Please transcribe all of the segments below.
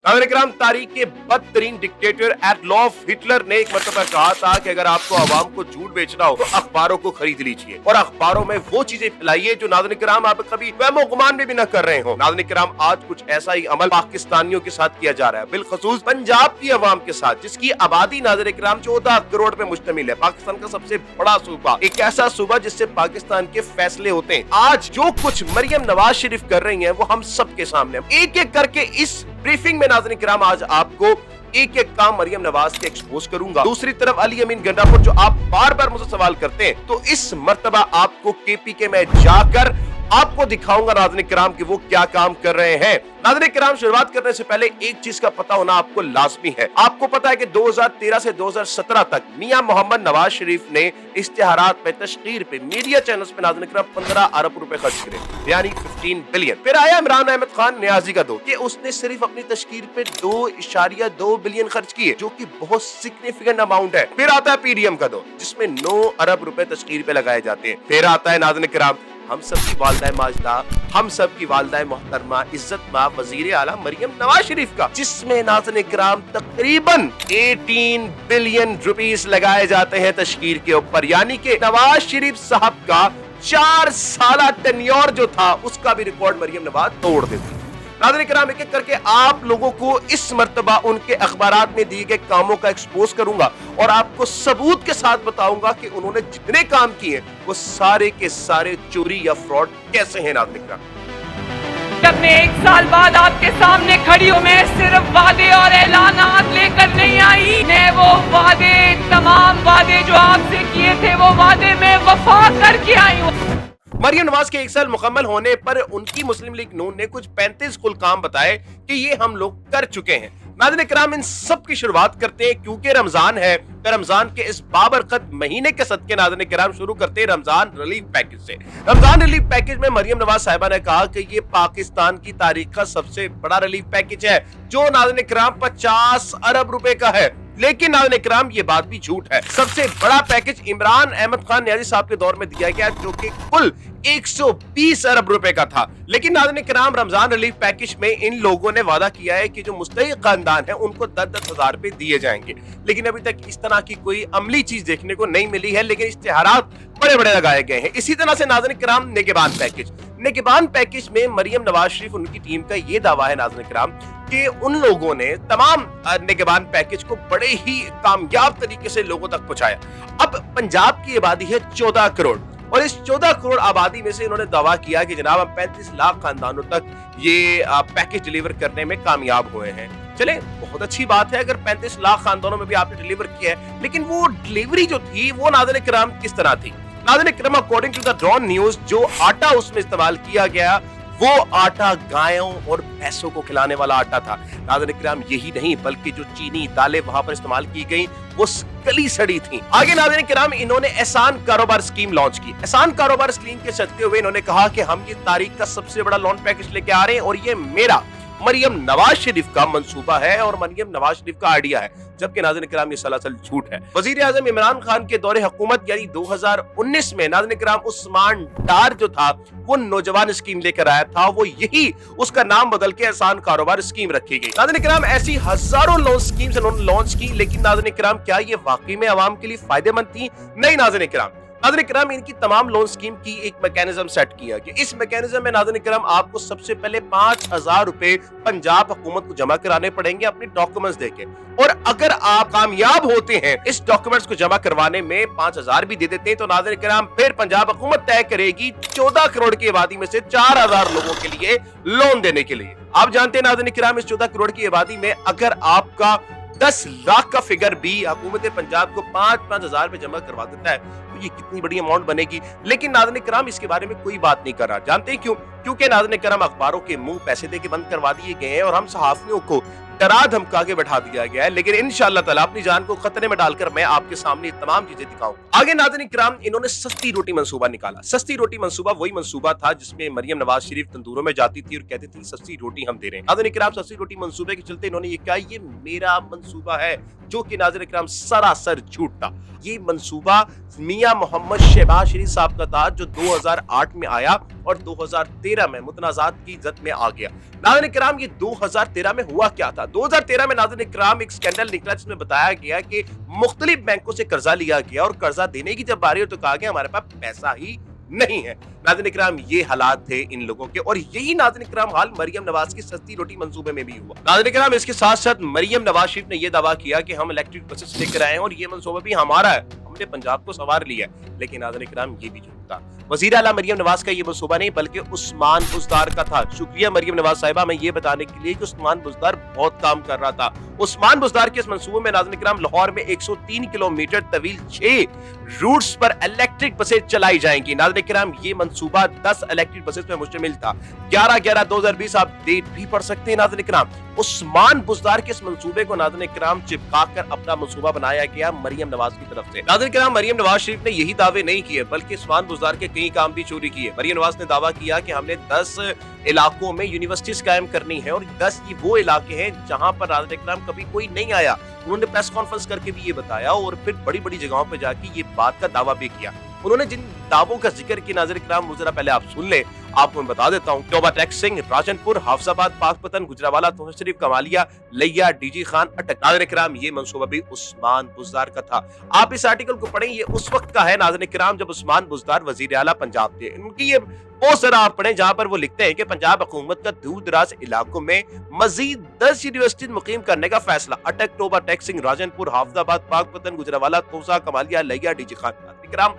नाज़रीन किराम, तारीख के बदतरीन डिक्टेटर एडोल्फ हिटलर ने एक मरतबा कहा था कि अगर आपको आवाम को झूठ बेचना हो तो अखबारों को खरीद लीजिए और अखबारों में वो चीजें फैलाइए जो नाज़रीन किराम आप कभी वहमो गुमान में भी न कर रहे हो। नाज़रीन किराम, आज कुछ ऐसा ही अमल पाकिस्तानियों के साथ किया जा रहा है, बिलखसूस पंजाब की आवाम के साथ, जिसकी आबादी नाज़रीन किराम 14 करोड़ पे मुश्तमिल है। पाकिस्तान का सबसे बड़ा सूबा, एक ऐसा सूबा जिससे पाकिस्तान के फैसले होते हैं। आज जो कुछ मरियम नवाज शरीफ कर रही है वो हम सबके सामने, एक एक करके इस ब्रीफिंग में नाज़रीन किराम आज आपको एक एक काम मरियम नवाज के एक्सपोज करूंगा। दूसरी तरफ अली अमीन गंडापुर, जो आप बार बार मुझसे सवाल करते हैं, तो इस मर्तबा आपको केपीके में जाकर आपको दिखाऊंगा नाज़रीन किराम कि वो क्या काम कर रहे हैं। नाज़रीन किराम, शुरुआत करने से पहले एक चीज का पता होना आपको लाजमी है। आपको पता है कि 2013 से 2017 तक मियां मोहम्मद नवाज शरीफ ने इश्तिहारात पे, तशकीर पे, मीडिया चैनल्स पे नाज़रीन किराम 15 अरब रुपए खर्च करे, यानी 15 बिलियन। फिर आया इमरान अहमद खान न्याजी का दो, कि उसने सिर्फ अपनी तशकीर पे 2.2 बिलियन खर्च किए, जो कि बहुत सिग्निफिकेंट अमाउंट है। फिर आता है पीडीएम का दो, जिसमें 9 अरब रुपए तशकीर पे लगाए जाते हैं। फिर आता है नाज़रीन किराम हम सबकी वालिदा माजिदा, हम सबकी वालिदा मोहतरमा इज्जत मां वजीर आला मरियम नवाज शरीफ का, जिसमें नाज़रीन किराम तकरीबन 18 बिलियन रुपीस लगाए जाते हैं तशकीर के ऊपर, यानी कि नवाज शरीफ साहब का 4 साल टेन्योर जो था उसका भी रिकॉर्ड मरियम नवाज तोड़ देती। नाज़रीन किराम, एक एक करके आप लोगों को इस मर्तबा उनके अखबारात में दिए गए कामों का एक्सपोज करूंगा और आपको सबूत के साथ बताऊंगा कि उन्होंने जितने काम किए वो सारे के सारे चोरी या फ्रॉड कैसे हैं। नाज़रीन किराम, अपने 1 साल बाद आपके सामने खड़ी हूं, मैं सिर्फ वादे और ऐलानात लेकर नहीं आई, मैं वो वादे, तमाम वादे जो आपसे किए थे वो वादे में वफा करके आई हूँ। मरियम नवाज के 1 साल मुकम्मल होने पर उनकी मुस्लिम लीग नून ने कुछ 35 कुल काम बताए कि ये हम लोग कर चुके हैं। नाज़रीन किराम, इन सब की शुरुआत करते हैं क्योंकि रमजान है, तो रमजान के इस बाबरकत महीने के सदके नाज़रीन किराम शुरू करते हैं रमजान रिलीफ पैकेज से। रमजान रिलीफ पैकेज में मरियम नवाज साहिबा ने कहा कि ये पाकिस्तान की तारीख का सबसे बड़ा रिलीफ पैकेज है, जो नाज़रीन किराम 50 अरब रुपए का है। लेकिन नाज़रीन किराम, ये बात भी झूठ है। सबसे बड़ा पैकेज इमरान अहमद खान न्याजी साहब के दौर में दिया गया, जो कि कुल 120 अरब रुपए का था। लेकिन नाज़रीन किराम, रमजान रिलीफ पैकेज में इन लोगों ने वादा किया है कि जो मुस्तहिक खानदान है उनको 10-10 हजार रुपए दिए जाएंगे, लेकिन अभी तक इस तरह की कोई अमली चीज देखने को नहीं मिली है। लेकिन इश्तिहारात बड़े बड़े लगाए गए हैं। इसी तरह से नाज़रीन किराम, निगहबान पैकेज में मरियम नवाज शरीफ, उनकी टीम का ये दावा है नाज़रीन किराम कि उन लोगों ने तमाम निगहबान पैकेज को बड़े ही कामयाब तरीके से लोगों तक पहुंचाया। अब पंजाब की आबादी है 14 करोड़ और इस 14 करोड़ आबादी में से इन्होंने दावा किया कि जनाब हम 35 लाख खानदानों तक ये पैकेज डिलीवर करने में कामयाब हुए हैं। चले, बहुत अच्छी बात है अगर 35 लाख खानदानों में भी आपने डिलीवर किया है, लेकिन वो डिलीवरी जो थी वो नाज़रीन किराम किस तरह थी? नाज़रीन किराम, according to the Dawn news, जो आटा उसमें इस्तेमाल किया गया वो आटा गायों और भैंसों को खिलाने वाला आटा था। नाज़रीन किराम, यही नहीं बल्कि जो चीनी दालें वहां पर इस्तेमाल की गई वो गली सड़ी थी। आगे नाज़रीन किराम, इन्होंने एहसान कारोबार स्कीम लॉन्च की। एहसान कारोबार स्कीम के चलते हुए इन्होंने कहा कि हम ये तारीख का सबसे बड़ा लोन पैकेज लेके आ रहे हैं और ये मेरा मरियम नवाज शरीफ का मंसूबा है और मरियम नवाज शरीफ का आइडिया है, जबकि नाज़रीन किराम ये सलासल झूठ है। वजीर आज़म इमरान खान के दौरे हुकूमत यानी 2019 में नाज़रीन किराम उस्मान डार जो था वो नौजवान स्कीम लेकर आया था, वो यही उसका नाम बदल के एहसान कारोबार स्कीम रखी गई। नाज़रीन किराम, ऐसी हजारों लोन स्कीम्स इन्होंने लॉन्च की, लेकिन नाज़रीन किराम क्या ये वाकई में आवाम के लिए फायदेमंद थी? नहीं नाज़रीन किराम। नाज़रीन किराम, इनकी तमाम लोन स्कीम की एक मैकेनिज्म सेट किया गया। इस मैकेनिज्म में नाज़रीन किराम आपको सबसे पहले 5,000 रुपए पंजाब हुकूमत को जमा कराने पड़ेंगे अपने डॉक्यूमेंट्स देके, और अगर आप कामयाब होते हैं इस डॉक्यूमेंट्स को जमा करवाने में, 5,000 भी दे देते हैं, तो नाज़रीन किराम फिर पंजाब हुकूमत तय करेगी 14 करोड़ की आबादी में से 4,000 लोगों के लिए लोन देने के लिए। आप जानते हैं नाज़रीन किराम, इस 14 करोड़ की आबादी में अगर आपका 10 लाख का फिगर भी हुकूमत पंजाब को 5-5 हजार में जमा करवा देता है तो ये कितनी बड़ी अमाउंट बनेगी। लेकिन नाज़रीन किराम, इसके बारे में कोई बात नहीं कर रहा। जानते हैं क्यों? क्योंकि नाज़रीन किराम, अखबारों के मुंह पैसे दे के बंद करवा दिए गए हैं और हम सहाफियों को डरा धमका के बैठा दिया गया है। लेकिन इंशाअल्लाह ताला अपनी जान को खतरे में डालकर मैं आपके सामने तमाम चीजें दिखाऊं। आगे नाज़रीन किराम, इन्होंने सस्ती रोटी मंसूबा निकाला। सस्ती रोटी मंसूबा वही मंसूबा था जिसमें मरियम नवाज शरीफ तंदूरों में जाती थी और कहती थी सस्ती रोटी हम दे रहे हैं। नाज़रीन किराम, सस्ती रोटी मंसूबे के चलते इन्होंने ये कहा ये मेरा मंसूबा है, जो कि नाज़रीन किराम सरासर झूठ था। ये मंसूबा मियां मोहम्मद शहबाज शरीफ साहब का था, जो 2008 में आया और 2013 में मुतनाज़ात की जद में आ गया। नाज़रीन किराम, ये 2013 में हुआ क्या था? 2013 में नाज़रीन इकराम एक स्कैंडल निकला जिसमें बताया गया कि मुख्तलिफ बैंकों से कर्जा लिया गया और कर्जा देने की जब बारी हो तो कहा गया हमारे पास पैसा ही नहीं है। नाज़रीन इकराम ये हालात थे इन लोगों के, और यही नाज़रीन इकराम हाल मरियम नवाज की सस्ती रोटी मंसूबे में भी हुआ। नाज़रीन इकराम इसके साथ साथ मरियम नवाज शरीफ ने यह दावा किया कि हम इलेक्ट्रिक बसेस लेकर आए हैं और ये मंसूबा भी हमारा है, हमने पंजाब को सवार लिया है। लेकिन नाज़रीन इकराम ये भी झूठ था। वज़ीर आला मरियम नवाज का ये मंसूबा नहीं बल्कि उस्मान बुज़दार का था। शुक्रिया मरियम नवाज साहिबा, मैं ये बताने के लिए कि उस्मान बुज़दार बहुत काम कर रहा था। उस्मान बुज़दार के इस मंसूबे में नाज़रीन इकराम लाहौर में 103 किलोमीटर तवील 6 रूट्स पर इलेक्ट्रिक बसें चलाई जाएंगी। नाज़रीन इकराम ये मंसूबा 10 इलेक्ट्रिक बसेस में मुश्तमिल था। 11/11/2020 आप डेट भी पढ़ सकते हैं। नाज़रीन इकराम उस्मान बुज़दार के इस मंसूबे को नाज़रीन इकराम चिपकाकर अपना मंसूबा बनाया गया मरियम नवाज की तरफ से। नाज़रीन इकराम मरियम नवाज शरीफ ने यही दावे नहीं किए बल्कि उस्मान बुज़दार के कई काम भी चोरी किए। मरियम नवाज ने दावा किया कि हमने 10 इलाकों में यूनिवर्सिटीज कायम करनी है और 10 ही वो इलाके हैं जहां पर नाज़रीन इकराम कभी कोई नहीं आया। उन्होंने प्रेस कॉन्फ्रेंस करके भी ये बताया और फिर बड़ी बड़ी जगहों पे जाके ये बात का दावा भी किया। उन्होंने जिन दावों का जिक्र किया नाज़रीन इकराम वो जरा पहले आप सुन ले, आपको मैं बता देता हूँ। टोबा टेक सिंह, राजनपुर, हाफजाबाद, पाकपतन, गुजरावाला, तोहर शरीफ, कमालिया, लिया, डीजी खान, अटक। नाज़रीन इकराम ये मंसूबा भी उस्मान बुज़दार का था। आप इस आर्टिकल को पढ़ें, ये उस वक्त का है नाज़रीन इकराम जब उस्मान बुज़दार वज़ीर आला पंजाब थे। इनकी ये वो जरा आप पढ़ें जहां पर वो लिखते हैं कि पंजाब हुकूमत का दूर दराज इलाकों में मजीद 10 यूनिवर्सिटी मुकीम करने का फैसला। अटक, टोबा टेक सिंह, राजनपुर, हाफजाबाद, पाकपतन, गुजरावाला, तोसा, कमालिया, लिया, डीजी खान। नाज़रीन इकराम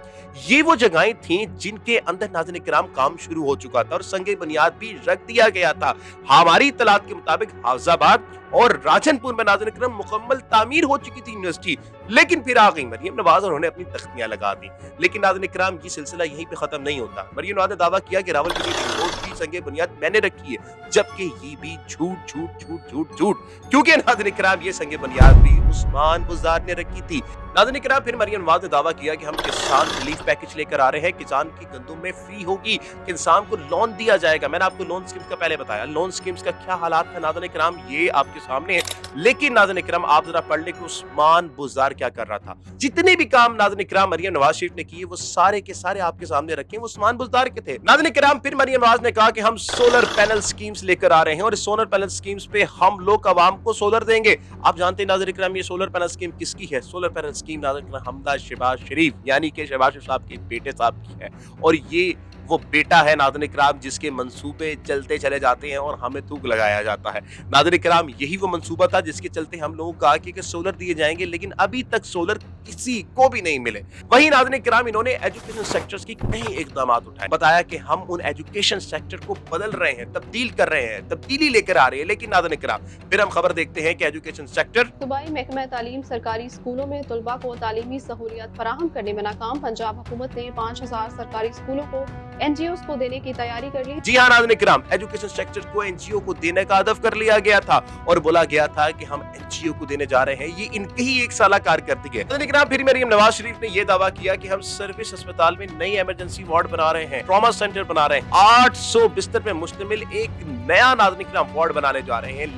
ये वो जगहें थी जिनके अंदर नाज़रीन इकराम काम शुरू हो चुका था और संगे बुनियाद भी रख दिया गया था। हमारी इत्तलात के मुताबिक हाफजाबाद और राजनपुर में नाज़रीन इकराम मुकम्मल तामीर हो चुकी थी यूनिवर्सिटी, लेकिन फिर आ गई मरियम नवाज और उन्होंने अपनी तख्तियां लगा दी। लेकिन नाज़रीन इकराम ये सिलसिला यहीं पे खत्म नहीं होता। मरियम नवाज ने दावा किया कि रावलपिंडी रिंग रोड की संगे बुनियाद मैंने रखी है, जबकि ये भी झूठ झूठ झूठ झूठ झूठ, क्योंकि नाज़रीन इकराम ये संगे बुनियाद भी उस्मान बुज़दार ने रखी थी। नाज़रीन इकराम फिर मरियम नवाज ने दावा किया कि हम किसान रिलीफ पैकेज लेकर आ रहे हैं, किसान की गंदुम में फ्री होगी, किसान को लोन दिया जाएगा। मैंने आपको लोन स्कीम्स का पहले बताया, लोन स्कीम्स का क्या हालात है नाज़रीन इकराम ये आपके सामने है। लेकिन नाज़रीन इकराम आप जरा पढ़ ले कि उस्मान बुज़दार क्या कर रहा था। जितने भी काम नाज़रीन इकराम मरियम नवाज शरीफ ने किए वो सारे के सारे आपके सामने रखे, वो उस्मान बुज़दार के थे। नाज़रीन इकराम फिर मरियम नवाज ने कहा कि हम सोलर पैनल स्कीम्स लेकर आ रहे हैं और इस सोलर पैनल स्कीम्स पे हम लोग आवाम को सोलर देंगे। आप जानते हैं नाज़रीन इकराम ये सोलर पैनल स्कीम किसकी है? सोलर पैनल स्कीम नाज़रीन इकराम हमदा शहबाज शरीफ यानी कि शहबाज शरीफ साहब के बेटे साहब की है, और ये वो बेटा है नाज़रीन इकराम जिसके मंसूबे चलते चले जाते हैं और हमें थूक लगाया जाता है। नाज़रीन इकराम यही वो मंसूबा था जिसके चलते हम लोगों को कहा कि सोलर दिए जाएंगे, लेकिन अभी तक सोलर किसी को भी नहीं मिले। वहीं नाज़रीन इकराम इन्होंने एजुकेशन सेक्टर्स की कई इकदाम उठाए, बताया कि हम उन एजुकेशन सेक्टर को बदल रहे हैं, तब्दील कर रहे हैं, तब्दीली लेकर आ रहे हैं। लेकिन नाज़रीन इकराम फिर हम खबर देखते हैं कि एजुकेशन सेक्टर सूबाई महकमा तालीम सरकारी स्कूलों में तलबा को तालीमी सहूलियत फराहम करने में नाकाम। पंजाब हुकूमत ने 5000 सरकारी स्कूलों को NGOs को देने की तैयारी कर ली। जी हाँ नाज़रीन इकराम, एजुकेशन सेक्टर को NGO को देने का हदफ कर लिया गया था और बोला गया था कि हम NGO को देने जा रहे हैं। ये इनकी ही एक साला कारकर्दगी है। नाज़रीन इकराम फिर मरियम नवाज शरीफ ने यह दावा किया कि हम सर्विस अस्पताल में नई इमरजेंसी वार्ड बना रहे हैं, ट्रॉमा सेंटर बना रहे हैं, 800 बिस्तर पे मुश्तमिल एक नया नाज़रीन इकराम वार्ड बनाने जा रहे हैं।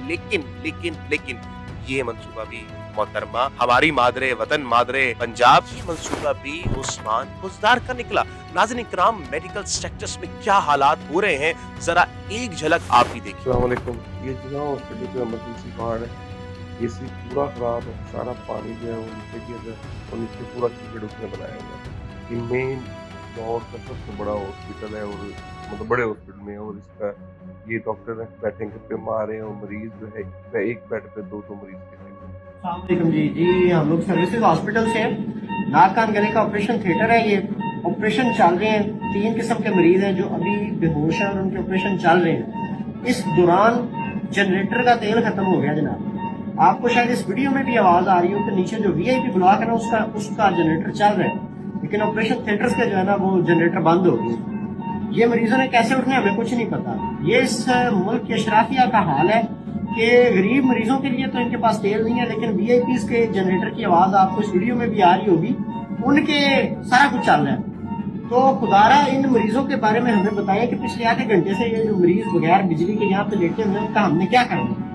लेकिन ये मंसूबा भी मोहतरमा हमारी मादरे वतन मादरे पंजाब की मंसूबा भी उस्मान बुज़दार का निकला। नाज़रीन इकराम मेडिकल सेक्टर्स में क्या हालात हो रहे हैं जरा एक झलक आप भी देखिए। अस्सलाम वालेकुम। ये जो है हॉस्पिटल का इमरजेंसी वार्ड है, एसी पूरा खराब है, सारा पानी जो है वो नीचे गिर रहा है और नीचे पूरा कीचड़ उसने बनाया हुआ है। ये मेन लाहौर का सबसे बड़ा हॉस्पिटल है और मतलब बड़े हॉस्पिटल में, और इसका ये डॉक्टर बैठेंगे पे मारे और मरीज जो है एक बेड पे 200 मरीज अस्सलाम जी हम लोग सर्विसेज हॉस्पिटल से हैं। नाक कान गले का ऑपरेशन थिएटर है, ये ऑपरेशन चल रहे हैं। 3 किस्म के मरीज हैं जो अभी बेहोश हैं और उनके ऑपरेशन चल रहे हैं। इस दौरान जनरेटर का तेल खत्म हो गया जनाब। आपको शायद इस वीडियो में भी आवाज आ रही हो कि नीचे जो VIP ब्लॉक है ना उसका जनरेटर चल रहा है, लेकिन ऑपरेशन थिएटर्स के जो है ना वो जनरेटर बंद हो गए। ये मरीजों ने कैसे उठने हमें कुछ नहीं पता। ये इस मुल्क के अशराफिया का हाल है कि गरीब मरीजों के लिए तो इनके पास तेल नहीं है, लेकिन VIPs के जनरेटर की आवाज आपको इस वीडियो में भी आ रही होगी, उनके सारा कुछ चल रहा है। तो खुदारा इन मरीजों के बारे में हमें बताया कि पिछले आधे घंटे से ये जो मरीज बगैर बिजली के यहाँ पे लेटे हुए हैं उनका हमने क्या करना है।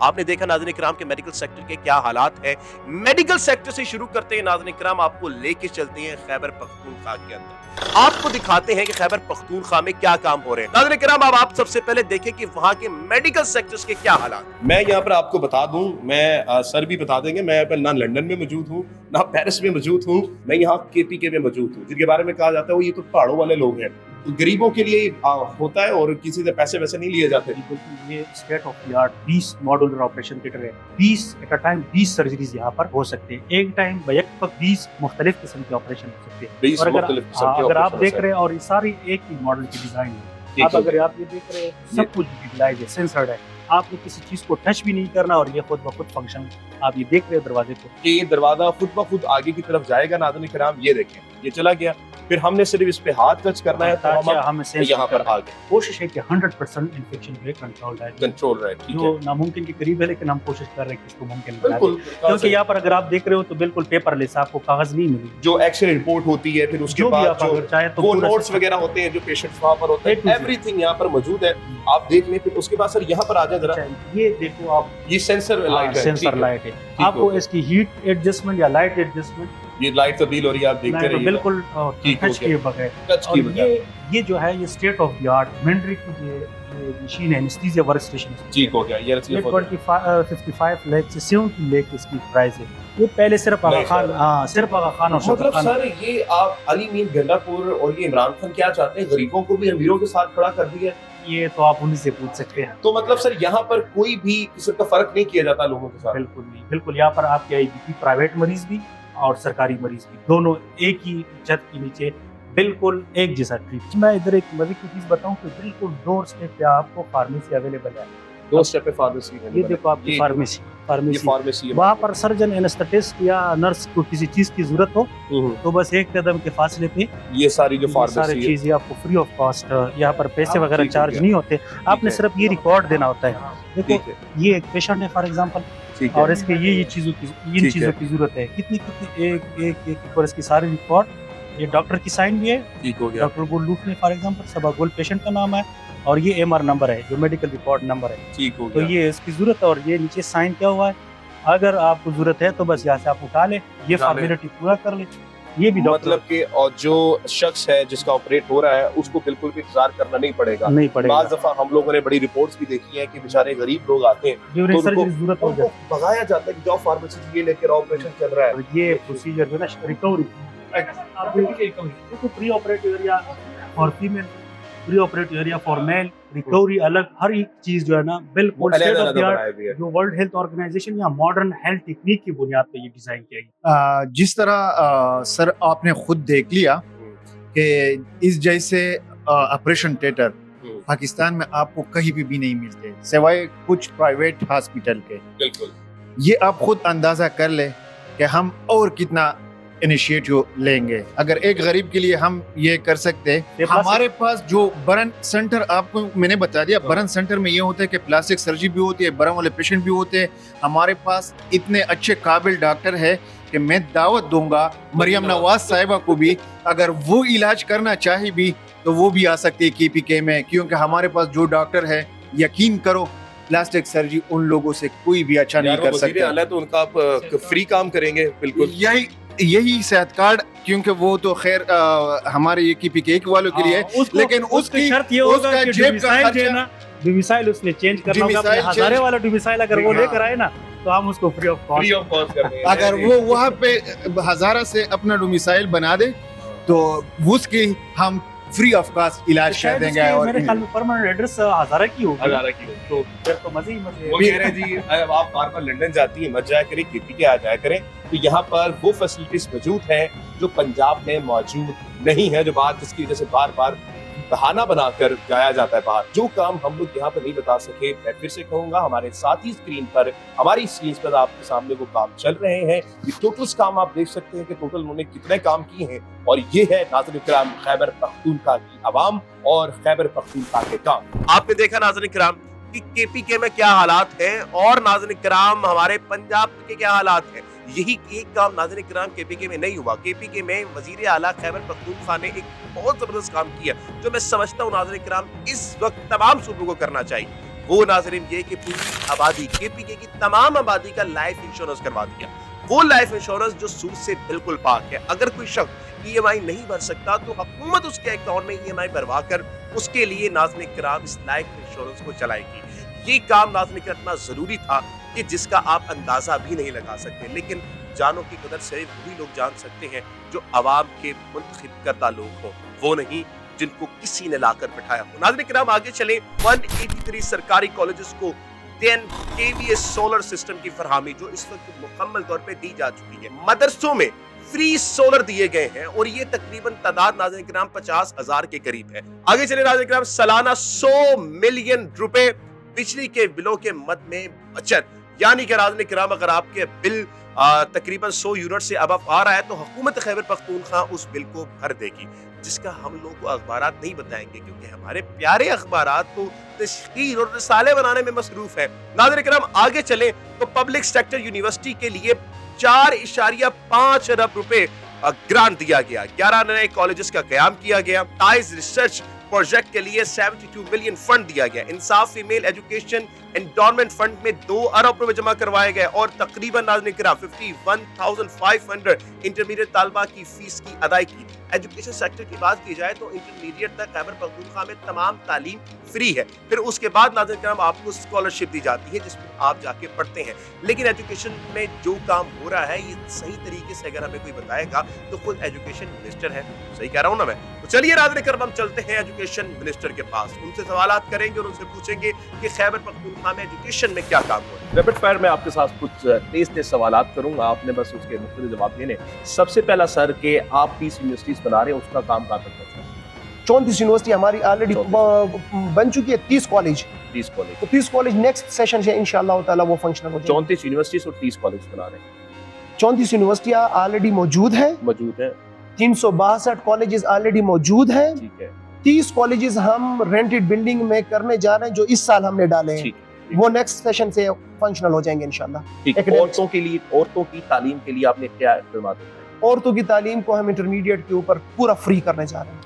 आपने देखा नाज़रीन इकराम के मेडिकल सेक्टर के क्या हालात हैं। मेडिकल सेक्टर से शुरू करते हैं नाज़रीन इकराम, आपको लेके चलते हैं खैबर पख्तूनख्वा के अंदर, आपको दिखाते हैं कि खैबर पख्तूनख्वा में क्या काम हो रहे हैं। नाज़रीन इकराम, अब आप सबसे पहले देखें कि वहाँ के मेडिकल सेक्टर्स के क्या हालात। मैं यहाँ पर आपको बता दूं, मैं सर भी बता देंगे, मैं ना लंदन में मौजूद हूँ ना पेरिस में मौजूद हूँ, मैं यहाँ KPK में मौजूद हूँ, जिनके बारे में कहा जाता है वो ये तो पहाड़ों वाले लोग हैं, तो गरीबों के लिए होता है और किसी से पैसे वैसे नहीं लिए जाते। ये state of the art 20 modular operation theatre है। 20 एट अ टाइम 20 सर्जरीज यहाँ पर हो सकते हैं, एक टाइम बैक 20 मुख्तलिफ किस्म के ऑपरेशन हो सकते हैं। 20 और मुख्तलिफ किस्म के अगर आप ऑपरेशन देख हैं। रहे हैं और ये सारी एक ही मॉडल की डिजाइन है, ठीक अब है। अगर आप ये देख रहे हैं सब कुछ डिजिटलाइज है, सेंसर्ड है, आपने किसी चीज को टच भी नहीं करना और ये खुद ब खुद फंक्शन, आप ये देख रहे हैं दरवाजे को, कि ये दरवाजा खुद ब खुद आगे की तरफ जाएगा। नाज़रीन किराम ये देखें, ये चला गया, फिर हमने सिर्फ इस पे हाथ टच करना है तो ताकि हम हमें सेंस यहाँ पर आ गए, कोशिश है कि 100% इन्फेक्शन रेट कंट्रोल है, कंट्रोल रहे। ठीक जो है, नामुमकिन के करीब है, लेकिन हम कोशिश कर रहे हैं कि इसको मुमकिन बना दें। बिल्कुल। क्योंकि यहाँ पर अगर आप देख रहे हो तो बिल्कुल पेपरलेस, आपको कागज नहीं मिलेगी, जो एक्सरे रिपोर्ट होती है, फिर उसके जो भी बाद आप अगर चाहे तो वो पूरा नोट्स system- वगैरह होते हैं जो पेशेंट्स वहाँ पर होते A to हैं, Z। एवरीथिंग यहाँ पर मौजूद है, आप देख लें। फिर उसके बाद सर यहाँ पर आ जाए जरा, अच्छा, ये देखो आप, ये सेंसर लाइट है, सेंसर ठीक है। लाइट है, ठीक आपको है। इसकी हीट एडजस्टमेंट या लाइट एडजस्टमेंट ये लाइट तब्दील हो रही है, आप देखते तो रहिए, बिल्कुल ठीक हो टच गया। किए बगैर। टच और की बजाय ये जो है ये स्टेट ऑफ द आर्ट मेंड्री की ये मशीन है, एनेस्थीसिया वर्क स्टेशन, ठीक हो गया। ये ये 55 लाख से 70 लाख इसकी प्राइस है। ये पहले सिर्फ आगा खान, हाँ सिर्फ आगा खान और मतलब शौकत खान, सर ये आप अली मीर गंडापुर और ये इमरान खान क्या चाहते हैं, गरीबों को भी अमीरों के साथ खड़ा कर दिया? ये तो आप उन्हीं से पूछ सकते हैं। तो मतलब सर यहाँ पर कोई भी किस्म का फर्क नहीं किया जाता लोगों के साथ? बिल्कुल नहीं, बिल्कुल यहाँ पर आपके IBP प्राइवेट मरीज भी और सरकारी मरीज भी, दोनों एक ही छत के नीचे बिल्कुल एक जैसा ट्रीट। मैं इधर एक मजे की चीज बताऊं कि बिल्कुल डोर स्टेप पे आपको फार्मेसी अवेलेबल है। दो स्टेप पे फार्मेसी है, ये देखो आपकी ये फार्मेसी, ये फार्मेसी फार्मेसी है। वहाँ पर सर्जन एनेस्थेटिस्ट या नर्स को किसी चीज की जरूरत हो तो बस एक कदम के फासले पे ये सारी जो ये सारी फार्मेसी है, चीजें आपको फ्री ऑफ कॉस्ट, यहाँ पर पैसे वगैरह ठीक हो चार्ज गया। नहीं होते, आपने है। सिर्फ ये रिकॉर्ड देना होता है। देखो ठीक है, ये एक पेशेंट है फॉर एग्जांपल, ठीक और है, इसके ये चीजों की इन ठीक चीजों है। की जरूरत है, कितनी कितनी एक और इसकी सारी रिकॉर्ड, ये डॉक्टर की साइन भी है, ठीक हो गया। डॉक्टर गोल लूट ने फॉर एग्जांपल, सबा गोल पेशेंट का नाम है और ये MR नंबर है जो मेडिकल रिकॉर्ड नंबर है, ठीक हो तो गया। ये इसकी जरूरत है और ये नीचे साइन किया हुआ है। अगर आपको जरूरत है तो बस यहाँ से आप उठा ले, ये उठा ले। फॉर्मेलिटी पूरा कर ले। ये भी डॉक्टर मतलब कि और जो शख्स है जिसका ऑपरेट हो रहा है उसको बिल्कुल भी इंतजार करना नहीं पड़ेगा। नहीं पड़ेगा, बाज़ दफा हम लोगों ने बड़ी रिपोर्ट्स भी देखी हैं कि बेचारे गरीब लोग आते हैं ड्यूरिंग तो उनको- सर्जरी जरूरत हो उनको जाती भगाया जाता है कि जाओ फार्मेसी से ये लेकर ऑपरेशन चल रहा है। है। और ये प्रोसीजर जो है ना रिकवरी, आप देखो pre operative area for female, pre operative area for male, recovery अलग, हर एक चीज जो है ना बिल्कुल अलग स्टेट ऑफ अलग द आर्ट, बनाए हुए हैं। जो वर्ल्ड हेल्थ ऑर्गेनाइजेशन या मॉडर्न हेल्थ टेक्निक की बुनियाद पे ये डिजाइन किया गया। जिस तरह सर आपने खुद देख लिया कि इस जैसे ऑपरेशन थिएटर पाकिस्तान में आपको कहीं भी नहीं मिलते सिवाय कुछ प्राइवेट हॉस्पिटल के। बिल्कुल, ये आप खुद अंदाजा कर ले कि हम और कितना इनिशिएटिव लेंगे अगर एक गरीब के लिए हम ये कर सकते हैं। हमारे पास जो बर्न सेंटर, आपको मैंने बता दिया, बर्न सेंटर में ये होता है कि प्लास्टिक सर्जरी भी होती है, बर्न वाले पेशेंट भी होते हैं। हमारे पास इतने अच्छे काबिल डॉक्टर है कि मैं दावत दूंगा मरियम नवाज साहिबा को भी, अगर वो इलाज करना चाहे भी तो वो भी आ सकती है KPK में, क्योंकि हमारे पास जो डॉक्टर है यकीन करो प्लास्टिक सर्जरी उन लोगों से कोई भी अच्छा नहीं यार वो कर वज़ीर सकता। आला है तो उनका आप फ्री काम करेंगे। बिल्कुल, यही सेहत कार्ड, क्योंकि वो तो खैर हमारे ये KPK वालों के लिए है, लेकिन उसकी शर्त ये होगा उसका कि जेब का डोमिसाइल जो है खर्चा- ना, डोमिसाइल उसने चेंज करना होगा, अपने डोमिसाइल हजारे change- वाला डोमिसाइल अगर वो हाँ। लेकर आए ना तो हम उसको free of free cost, of cost कर देंगे। अगर वो वहाँ पे हजारा से अपना डोमिसाइल बना दे तो उसकी हम फ्री ऑफ कॉस्ट इलाज कर देंगे। और मेरे ख्याल में परमानेंट एड्रेस हजारा की होगी, हज़ारा की हो। तो फिर तो मजे ही मजे वो कह रहे हैं जी अब आप बार बार लंदन जाती हैं मत जाया करें, KPK आ जाया करें, तो यहाँ पर वो फैसिलिटीज मौजूद हैं जो पंजाब में मौजूद नहीं है, जो बात जिसकी वजह से बार बार बहाना बनाकर जाया जाता है बाहर। जो काम हम लोग यहाँ पर नहीं बता सके, मैं फिर से कहूंगा हमारे साथ ही स्क्रीन पर, हमारी स्क्रीन पर आपके सामने वो काम चल रहे हैं। ये टोटल काम आप देख सकते हैं कि टोटल उन्होंने कितने काम किए हैं, और ये है नाज़रीन किराम खैबर पख्तूनख्वा की आवाम और खैबर पख्तूनख्वा के काम। आपने देखा नाज़रीन किराम कि KPK में क्या हालात हैं और नाज़रीन किराम हमारे पंजाब के क्या हालात हैं। यही एक काम नाज़रीन किराम KPK में नहीं हुआ। KPK में वज़ीर आला खैबर पख्तूनख्वा ने एक बहुत जबरदस्त काम किया जो मैं समझता हूँ नाज़रीन किराम इस वक्त तमाम सूबों को करना चाहिए। वो नाज़रीन ये कि पूरी आबादी KPK की तमाम आबादी का लाइफ इंश्योरेंस करवा दिया। वो लाइफ इंश्योरेंस जो सूद से बिल्कुल पाक है। अगर कोई शख्स EMI नहीं भर सकता तो हुकूमत उसके अकाउंट में EMI भरवा कर उसके लिए नाज़रीन किराम इस लाइफ इंश्योरेंस को चलाएगी। ये काम नाज़रीन किराम इतना जरूरी था कि जिसका आप अंदाजा भी नहीं लगा सकते, लेकिन जानों की कदर सिर्फ वही लोग जान सकते हैं जो अवाम के मुंतखब करदा लोग हों, वो नहीं जिनको किसी ने लाकर बिठाया हो। नाज़रीन किराम आगे चले, 183 सरकारी कॉलेजेस को 10 kVA सोलर सिस्टम की फरहमी जो इस वक्त मुकम्मल तौर पे दी जा चुकी है। मदरसों में फ्री सोलर दिए गए हैं और ये तकरीबन तादाद नाज़रीन किराम 50,000 के करीब है। आगे चले नाज़रीन किराम, सालाना 100 मिलियन रुपए बिजली के बिलों के मद में बचत, यानी कि नाज़रीन किराम अगर आपके बिल तकरीबन 100 यूनिट से अबव आ रहा है तो हुकूमत खैबर पख्तूनख्वा उस बिल को भर देगी, जिसका हम लोगों को अखबारात नहीं बताएंगे क्योंकि हमारे प्यारे अखबारात तो तशकीर और रिसाले बनाने में मसरूफ है। नाज़रीन किराम आगे चलें तो पब्लिक सेक्टर यूनिवर्सिटी के लिए 4.5 अरब रुपए ग्रांट दिया गया, 11 नए कॉलेजेस का क़याम किया गया, टाइज रिसर्च प्रोजेक्ट के लिए 72 मिलियन फंड दिया गया, इंसाफ फीमेल एजुकेशन एंडोमेंट फंड में 2 अरब रुपए जमा करवाए गए और तकरीबन नाज़रीन किराम 51,500 इंटरमीडिएट तालबा की फीस की अदायगी। एजुकेशन सेक्टर की बात की जाए तो इंटरमीडिएट तक खैबर पख्तूनख्वा में तमाम तालीम फ्री है। फिर उसके बाद नाज़रीन किराम आपको स्कॉलरशिप दी जाती है जिसमें आप जाके पढ़ते हैं। लेकिन एजुकेशन में जो काम हो रहा है ये सही तरीके से अगर हमें कोई बताएगा तो खुद एजुकेशन मिनिस्टर है, सही कह रहा हूँ ना मैं? तो चलिए नाज़रीन किराम हम चलते हैं एजुकेशन मिनिस्टर के पास, उनसे सवालात करेंगे और उनसे पूछेंगे कि खैबर पख्तूनख्वा में एजुकेशन में क्या काम हो रहा है। रैपिड फायर में आपके साथ कुछ तेज सवालात करूंगा, आपने बस उसके मुख्तलिफ जवाब देने। सबसे पहला सर कि आप 30 यूनिवर्सिटीज बना रहे हैं, उसका काम कहाँ तक पहुंचा? 34 यूनिवर्सिटी हमारी ऑलरेडी बन चुकी है, 30 कॉलेज। 30 कॉलेज, तो 30 कॉलेज नेक्स्ट सेशन से इंशाअल्लाह ताला वो फंक्शनल हो जाएंगे। 34 यूनिवर्सिटीज और 30 कॉलेज बना रहे हैं। 34 यूनिवर्सिटियां ऑलरेडी मौजूद हैं, 362 कॉलेजेस ऑलरेडी मौजूद हैं, ठीक है। 30 कॉलेजेस हम रेंटेड बिल्डिंग में करने जा रहे हैं जो इस साल हमने डाले हैं, वो नेक्स्ट सेशन से फंक्शनल हो जाएंगे इंशाल्लाह। औरतों के लिए, औरतों की तालीम के लिए आपने क्या इक़दाम किए? औरतों की तालीम को हम इंटरमीडिएट के ऊपर पूरा फ्री करने जा रहे हैं।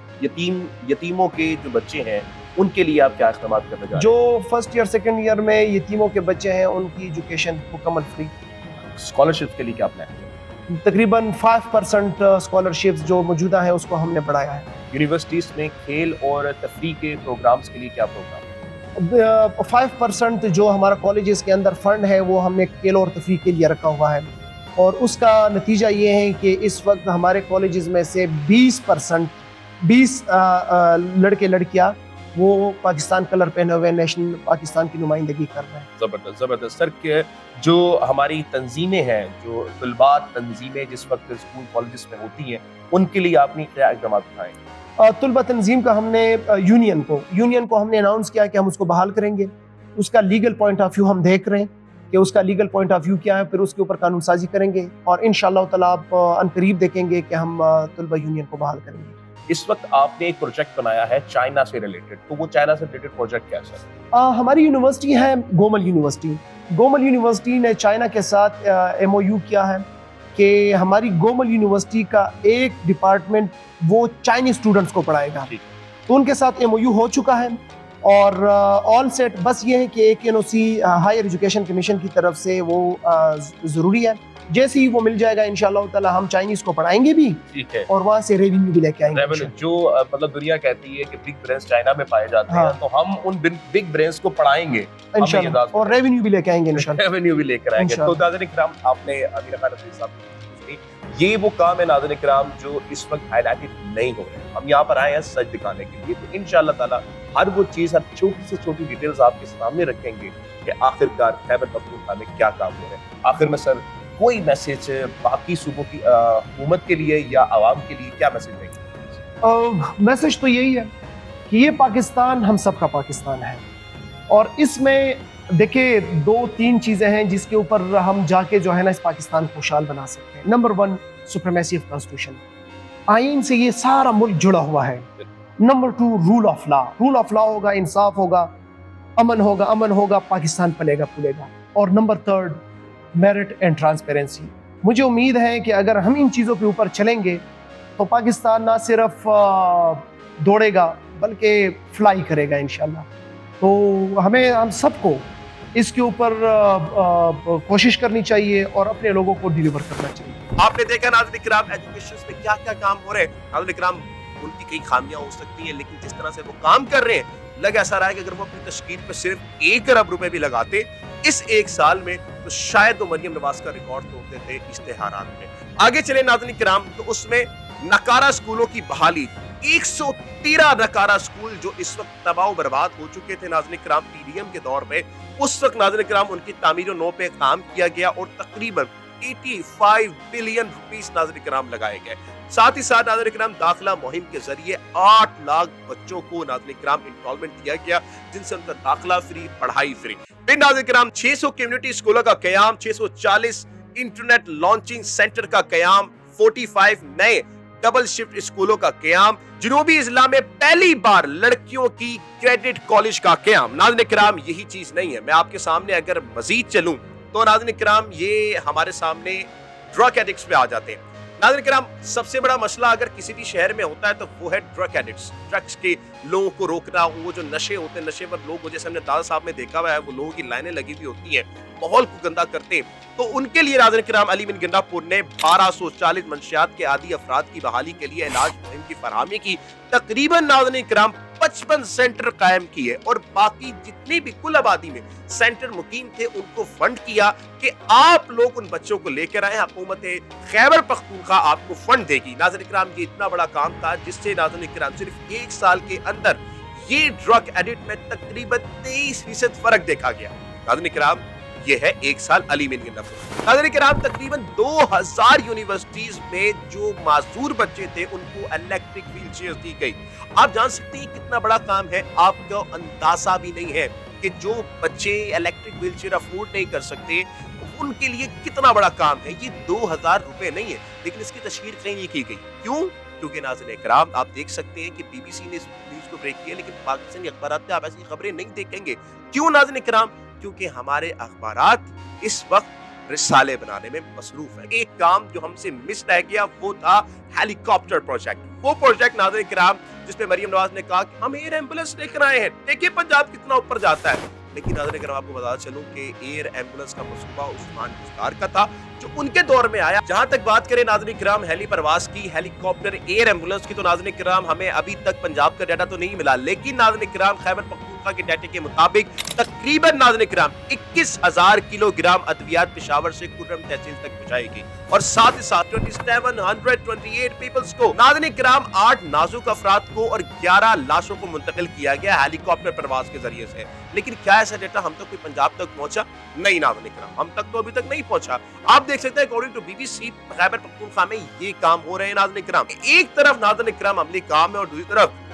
यतीमों के जो बच्चे हैं उनके लिए आप क्या इक़दाम करने जा रहे हैं? जो फर्स्ट ईयर सेकंड ईयर में यतीमों के बच्चे हैं उनकी एजुकेशन मुकम्मल फ्री। स्कॉलरशिप के लिए क्या प्लान है? तकरीबन 5% स्कॉलरशिप्स जो मौजूदा है उसको हमने बढ़ाया है। यूनिवर्सिटीज में खेल और तफरीह के प्रोग्राम्स के लिए क्या प्रोग्राम? 5% जो हमारा कॉलेजेस के अंदर फंड है वो हमने खेल और तफरीह के लिए रखा हुआ है और उसका नतीजा ये है कि इस वक्त हमारे कॉलेजेस में से 20 लड़के लड़कियां वो पाकिस्तान कलर पहने हुए नेशनल पाकिस्तान की नुमाइंदगी कर रहे हैं। ज़बरदस्त ज़बरदस्त सर के जो हमारी तंजीमें हैं, जो तलबा तंजीमें जिस वक्त स्कूल कॉलेजेस में होती हैं, उनके लिए आपने क्या इक़दाम उठाए? तलबा तंजीम का हमने यूनियन को हमने अनाउंस किया कि हम उसको बहाल करेंगे। उसका लीगल पॉइंट ऑफ व्यू हम देख रहे हैं कि उसका लीगल पॉइंट ऑफ व्यू क्या है, फिर उसके ऊपर कानून साजी करेंगे और इंशाअल्लाह ताला आप अनकरीब देखेंगे कि हम तलबा यूनियन को बहाल करेंगे। इस वक्त आपने एक प्रोजेक्ट बनाया है चाइना से रिलेटेड, तो वो चाइना से रिलेटेड प्रोजेक्ट क्या है? हमारी यूनिवर्सिटी है गोमल यूनिवर्सिटी। गोमल यूनिवर्सिटी ने चाइना के साथ MOU किया है कि हमारी गोमल यूनिवर्सिटी का एक डिपार्टमेंट वो चाइनीज स्टूडेंट्स को पढ़ाएगा। तो उनके साथ MOU हो चुका है और ऑल सेट। बस ये है कि एक NOC हायर एजुकेशन कमीशन की तरफ से वो ज़रूरी है, जैसे ही वो मिल जाएगा इंशाअल्लाह ताला हम चाइनीज को पढ़ाएंगे भी, ठीक है, और वहाँ से रेवेन्यू भी लेके आएंगे। जो मतलब दुनिया कहती है कि बिग ब्रेन्स चाइना में पाए जाते हैं, तो हम उन बिग ब्रेन्स को पढ़ाएंगे इंशाअल्लाह और रेवेन्यू भी लेके आएंगे इंशाअल्लाह। रेवेन्यू भी लेकर आएंगे। तो नाज़रीन किराम, आपने अमीर खान रफीक साहब, ये वो काम है नाज़रीन किराम जो इस वक्त हाईलाइटेड नहीं हो रहे। हम यहाँ पर आए हैं सच दिखाने के लिए, तो इंशाअल्लाह ताला हर वो चीज़, हर छोटी से छोटी डिटेल्स आपके सामने रखेंगे कि आखिरकार खैबर पख्तूनख्वा में क्या काम हो रहे हैं। आखिर में सर कोई मैसेज बाकी सूबों की हुकूमत के लिए या आवाम के लिए क्या मैसेज देंगे? मैसेज तो यही है कि ये पाकिस्तान हम सबका पाकिस्तान है और इसमें देखिए 2-3 चीज़ें हैं जिसके ऊपर हम जाके जो है ना इस पाकिस्तान को खुशहाल बना सकते हैं। नंबर 1 सुप्रीमेसी ऑफ कॉन्स्टिट्यूशन, आइन से ये सारा मुल्क जुड़ा हुआ है। नंबर 2 रूल ऑफ लॉ होगा, इंसाफ होगा, अमन होगा, पाकिस्तान पलेगा फूलेगा। और नंबर 3 मेरिट एंड ट्रांसपेरेंसी। मुझे उम्मीद है कि अगर हम इन चीज़ों के ऊपर चलेंगे तो पाकिस्तान ना सिर्फ दौड़ेगा बल्कि फ्लाई करेगा इंशाल्लाह। तो हम सबको इसके ऊपर कोशिश करनी चाहिए और अपने लोगों को डिलीवर करना चाहिए। आपने देखा नाज़रीन किराम एजुकेशन में क्या क्या काम हो रहे हैं। नाज़रीन किराम उनकी कई खामियां हो सकती हैं, लेकिन जिस तरह से वो काम कर रहे हैं, लग ऐसा रहा है कि अगर वो अपनी तशकील पर सिर्फ 1 अरब रुपए भी लगाते इस 1 साल में, तो शायद वो मरियम नवाज का रिकॉर्ड तोड़ते थे इश्तेहारात में। आगे चले नाज़रीन किराम, तो उसमें नकारा स्कूलों की बहाली, 113 नकारा स्कूल जो इस वक्त तबाह बर्बाद हो चुके थे नाज़रीन किराम पीडीएम के दौर में, उस वक्त नाज़रीन किराम उनकी तामीर नौ पे काम किया गया और तकरीबन 85 बिलियन रुपीस नाज़रीन किराम लगाए गए। साथ ही साथ नाज़रीन किराम दाखिला मुहिम के जरिए 8 लाख बच्चों को नाज़रीन किराम एनरोलमेंट दिया गया, जिनसे उनका दाखिला फ्री, पढ़ाई फ्री। फिर नाज़रीन किराम 600 कम्युनिटी स्कूलों का कयाम, 640 इंटरनेट लॉन्चिंग सेंटर का कयाम, 45 नए डबल शिफ्ट स्कूलों का कयाम, जनूबी इजला में पहली बार लड़कियों की क्रेडिट कॉलेज का कयाम। नाज़रीन किराम यही चीज नहीं है, मैं आपके सामने अगर मजीद चलूं तो नाज़रीन किराम ये हमारे सामने ड्रग एडिक्ट्स पे आ जाते हैं। नाज़रीन किराम सबसे बड़ा मसला अगर किसी भी शहर में होता है तो वो है ड्रग एडिक्ट्स, ड्रग्स के लोगों को रोकना। वो जो नशे होते हैं, नशे पर लोग, जैसे हमने दादा साहब में देखा हुआ है, वो लोगों की लाइनें लगी हुई होती हैं, माहौल को गंदा करते हैं। तो उनके लिए नाज़रीन किराम अली बिन गंडापुर ने 1240 मंशियात के आदि अफराद की बहाली के लिए इलाज मुहिम की फरहमी की। तकरीबन नाज़रीन किराम 55 सेंटर कायम किए और बाकी जितनी भी कुल आबादी में सेंटर मुकीम थे उनको फंड किया कि आप लोग उन बच्चों को लेकर आए, हुकूमत खैबर पख्तूनख्वा आपको फंड देगी। नाज़रीन किराम ये इतना बड़ा काम था जिससे नाज़रीन किराम सिर्फ 1 साल के अंदर ये ड्रग एडिक्ट में तकरीबन 23% फर्क देखा गया। नाज़रीन किराम ये है 1 साल अली बिन गंडापुर। नाज़रीन किराम तकरीबन 2000 यूनिवर्सिटीज में जो माजूर बच्चे थे उनको इलेक्ट्रिक व्हील चेयर दी गई। आप जान सकते हैं कितना बड़ा काम है, आपको अंदाजा भी नहीं है कि जो बच्चे इलेक्ट्रिक व्हील चेयर अफोर्ड नहीं कर सकते उनके लिए कितना बड़ा काम है। ये 2000 रुपए नहीं है, लेकिन इसकी तशहीर कहीं नहीं की गई। क्यों? क्योंकि नाज़रीन किराम आप देख सकते हैं कि बीबीसी ने इस न्यूज को ब्रेक किया, लेकिन पाकिस्तानी अखबारात में आप ऐसी खबरें नहीं देखेंगे। क्यों नाज़रीन किराम? क्योंकि हमारे अखबारात इस वक्त रिसाले बनाने में मसरूफ है। एक काम जो हमसे मिस रह गया वो था हेलीकॉप्टर प्रोजेक्ट। वो प्रोजेक्ट नाज़रीन किराम जिसपे मरियम नवाज ने कहा कि हम एयर एम्बुलेंस लेकर आए हैं, देखिए पंजाब कितना ऊपर जाता है। लेकिन नाज़रीन किराम आपको बता चलूं कि एयर एम्बुलेंस का मंसूबा उस्मान गुज़दार का था जो उनके दौर में आया। जहां तक बात करें नाज़रीन किराम हेली परवास की, हेलीकॉप्टर एयर एम्बुलेंस की, तो नाज़रीन किराम हमें अभी तक पंजाब का डाटा तो नहीं मिला, लेकिन नाज़रीन किराम खैबर पख्तूनख्वा के डाटे के मुताबिक तकरीबन नाज़रीन किराम 21,000 किलोग्राम अद्वियात पेशावर से कुर्रम तहसील तक पहुंचाएगी और साथ ही साथ 2728 पीपल्स को नाज़रीन किराम 8 नाजुक अफराद को और 11 लाशों को मुंतकिल किया गया हेलीकॉप्टर परवास के जरिए से। लेकिन क्या ऐसा डेटा हम तक कोई पंजाब तक पहुंचा? नहीं नाज़रीन किराम, हम तक तो अभी तक नहीं पहुंचा। आप देख सकते हैं according to BBC Khyber Pakhtunkhwa में ये काम हो रहे हैं नाज़रीन किराम। एक तरफ नाज़रीन किराम अमली काम है और दूसरी तरफ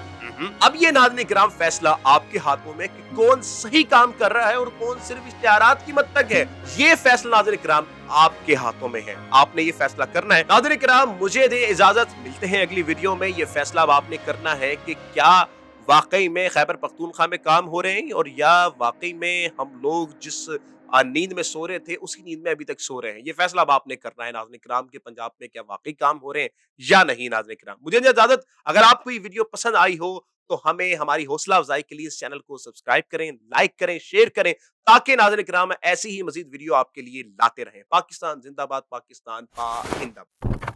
अब ये नाज़रीन किराम फैसला आपके हाथों में कि कौन सही काम कर रहा है और कौन सिर्फ इश्तिहारात की मद तक है। ये फैसला नाज़रीन किराम आपके हाथों में है, आपने ये फैसला करना है। नाज़रीन किराम मुझे दे इजाजत, मिलते हैं अगली वीडियो में। ये फैसला अब आपने करना है कि क्या वाकई में खैबर पख्तूनख्वा में काम हो रहे हैं और या वाकई में हम लोग जिस नींद में सो रहे थे उसी नींद में अभी तक सो रहे हैं। ये फैसला अब आपने करना है नाज़रीन किराम के पंजाब में क्या वाकई काम हो रहे हैं या नहीं। नाज़रीन किराम मुझे इजाजत, अगर आपको ये वीडियो पसंद आई हो तो हमें हमारी हौसला अफजाई के लिए इस चैनल को सब्सक्राइब करें, लाइक करें, शेयर करें, ताकि नाज़रीन किराम ऐसी ही मजीद वीडियो आपके लिए लाते रहें। पाकिस्तान जिंदाबाद, पाकिस्तान जिंदाबाद।